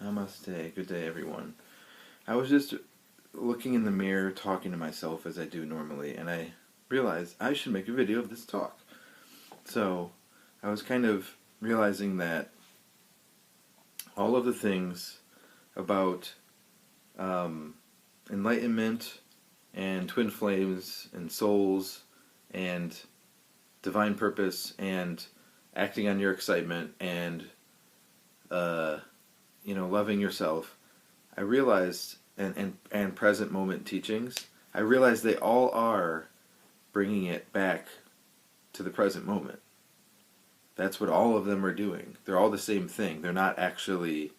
Namaste. Good day, everyone. I was just looking in the mirror, talking to myself as I do normally, and I realized I should make a video of this talk. So, I was kind of realizing that all of the things about enlightenment and twin flames and souls and divine purpose and acting on your excitement and loving yourself, I realized, and present moment teachings, I realized they all are bringing it back to the present moment. That's what all of them are doing. They're all the same thing. They're not actually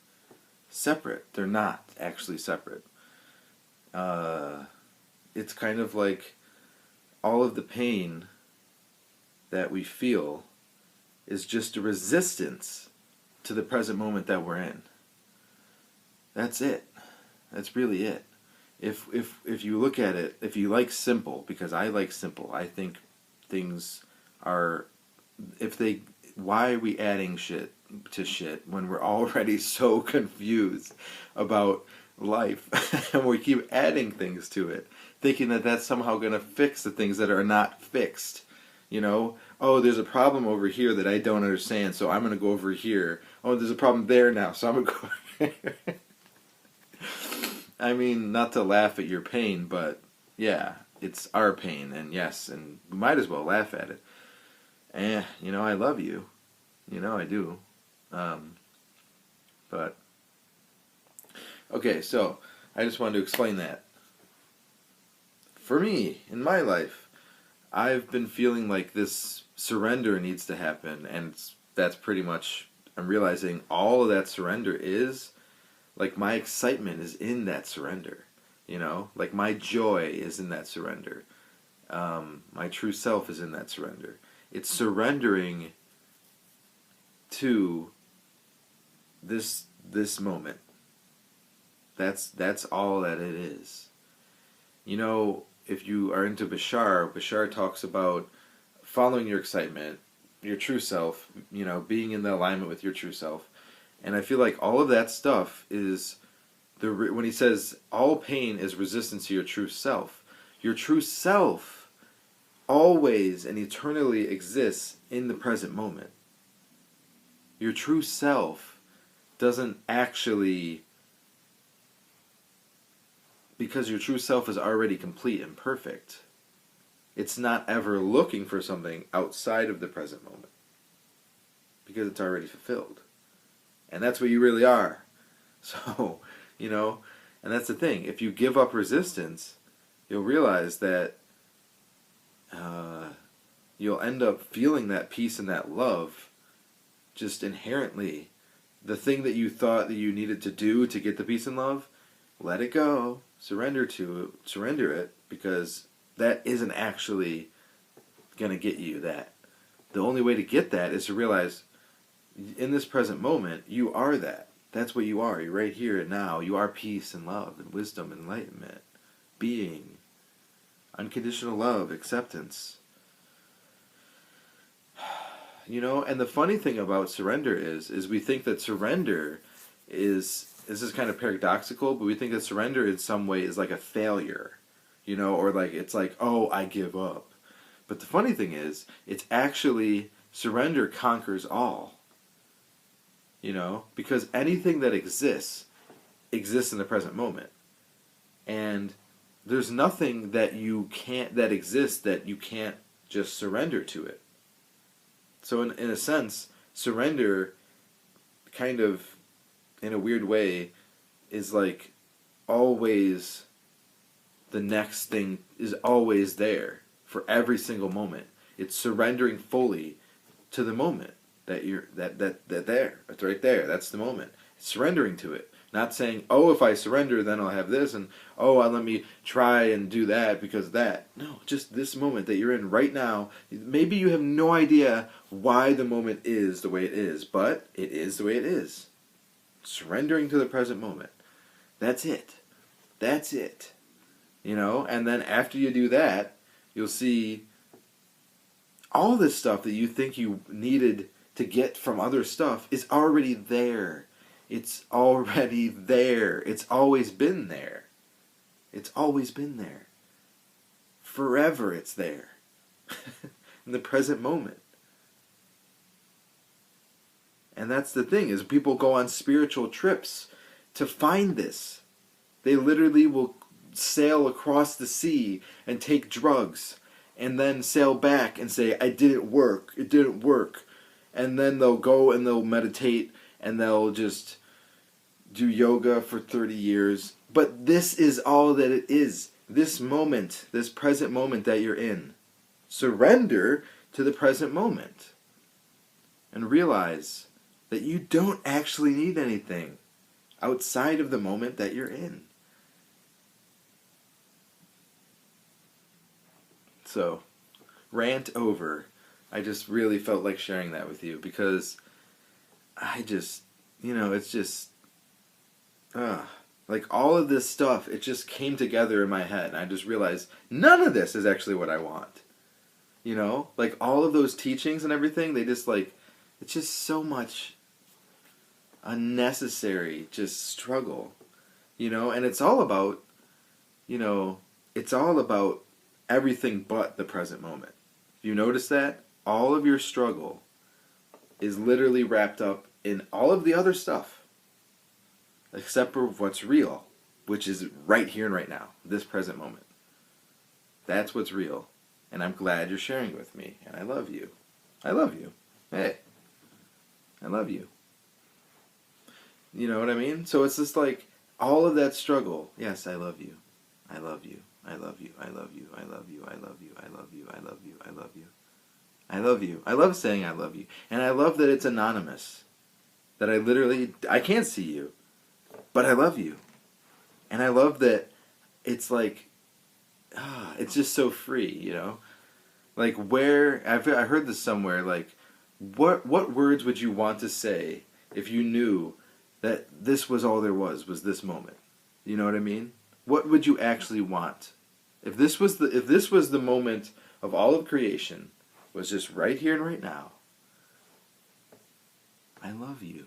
separate. They're not actually separate. It's kind of like all of the pain that we feel is just a resistance to the present moment that we're in. That's it. That's really it. If you look at it, if you like simple, because I like simple, I think things are, why are we adding shit to shit when we're already so confused about life and we keep adding things to it, thinking that that's somehow going to fix the things that are not fixed. Oh, there's a problem over here that I don't understand, so I'm going to go over here. Oh, there's a problem there now, so I'm going to go over here. I mean, not to laugh at your pain, but yeah, it's our pain, and yes, and we might as well laugh at it. I love you. I do. But, okay, so, I just wanted to explain that. For me, in my life, I've been feeling like this surrender needs to happen, and that's pretty much, I'm realizing all of that surrender is, like, my excitement is in that surrender, like my joy is in that surrender, my true self is in that surrender. It's surrendering to this moment. That's all that it is. If you are into Bashar talks about following your excitement, your true self, being in the alignment with your true self. And I feel like all of that stuff is, when he says all pain is resistance to your true self always and eternally exists in the present moment. Your true self doesn't actually, because your true self is already complete and perfect, it's not ever looking for something outside of the present moment, because it's already fulfilled. And that's what you really are. So, and that's the thing. If you give up resistance, you'll realize that you'll end up feeling that peace and that love just inherently. The thing that you thought that you needed to do to get the peace and love, let it go. Surrender it, because that isn't actually going to get you that. The only way to get that is to realize, in this present moment, you are that. That's what you are. You're right here and now. You are peace and love and wisdom and enlightenment. Being. Unconditional love. Acceptance. And the funny thing about surrender is we think that surrender is, this is kind of paradoxical, but we think that surrender in some way is like a failure. Or like, it's like, oh, I give up. But the funny thing is, it's actually, surrender conquers all. Because anything that exists in the present moment. And there's nothing that exists that you can't just surrender to it. So in a sense, surrender kind of, in a weird way, is like always, the next thing is always there for every single moment. It's surrendering fully to the moment. That that's right there. That's the moment. Surrendering to it. Not saying, oh, if I surrender, then I'll have this, and oh, let me try and do that because of that. No, just this moment that you're in right now. Maybe you have no idea why the moment is the way it is, but it is the way it is. Surrendering to the present moment. That's it. That's it. And then after you do that, you'll see all this stuff that you think you needed to get from other stuff is already there. It's already there. It's always been there. It's always been there. Forever it's there. In the present moment. And that's the thing, is people go on spiritual trips to find this. They literally will sail across the sea and take drugs and then sail back and say, it didn't work. And then they'll go and they'll meditate and they'll just do yoga for 30 years. But this is all that it is. This moment, this present moment that you're in. Surrender to the present moment. And realize that you don't actually need anything outside of the moment that you're in. So, rant over. I just really felt like sharing that with you because I just, it's just, like all of this stuff, it just came together in my head. And I just realized none of this is actually what I want. Like all of those teachings and everything, they just it's just so much unnecessary just struggle, and it's all about, it's all about everything but the present moment. You notice that? All of your struggle is literally wrapped up in all of the other stuff, except for what's real, which is right here and right now, this present moment. That's what's real, and I'm glad you're sharing it with me, and I love you. I love you. Hey, I love you. You know what I mean? So it's just like all of that struggle. Yes, I love you. I love you. I love you. I love you. I love you. I love you. I love you. I love you. I love you. I love you. I love saying I love you. And I love that it's anonymous. That I can't see you. But I love you. And I love that it's like, it's just so free, Like I heard this somewhere, like, what words would you want to say if you knew that this was all there was this moment? You know what I mean? What would you actually want? If this was the moment of all of creation, was just right here and right now. I love you.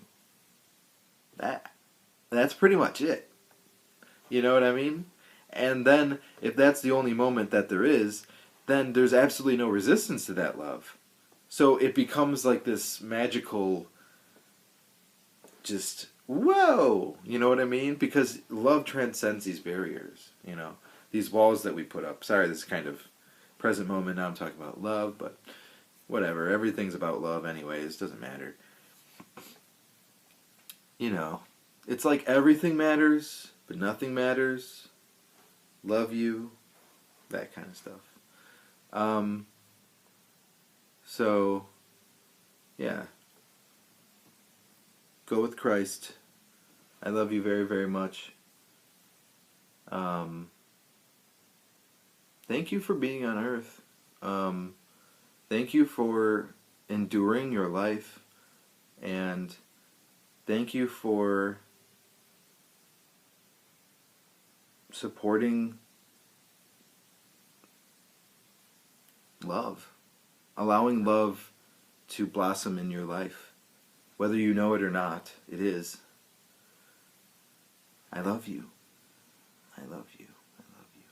That's pretty much it. You know what I mean? And then if that's the only moment that there is, then there's absolutely no resistance to that love. So it becomes like this magical, just, whoa, you know what I mean? Because love transcends these barriers, these walls that we put up. Sorry, this is kind of present moment. Now I'm talking about love, but whatever. Everything's about love anyways. Doesn't matter. It's like everything matters, but nothing matters. Love you, that kind of stuff. So, yeah. Go with Christ. I love you very, very much. Thank you for being on earth. Thank you for enduring your life. And thank you for supporting love. Allowing love to blossom in your life. Whether you know it or not, it is. I love you. I love you. I love you.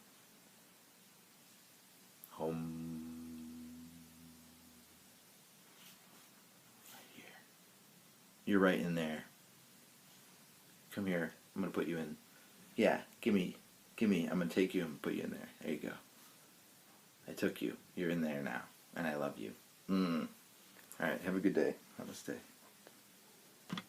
Home. Right here. You're right in there. Come here. I'm going to put you in. Yeah, gimme. I'm going to take you and put you in there. There you go. I took you. You're in there now. And I love you. Alright, have a good day. Namaste.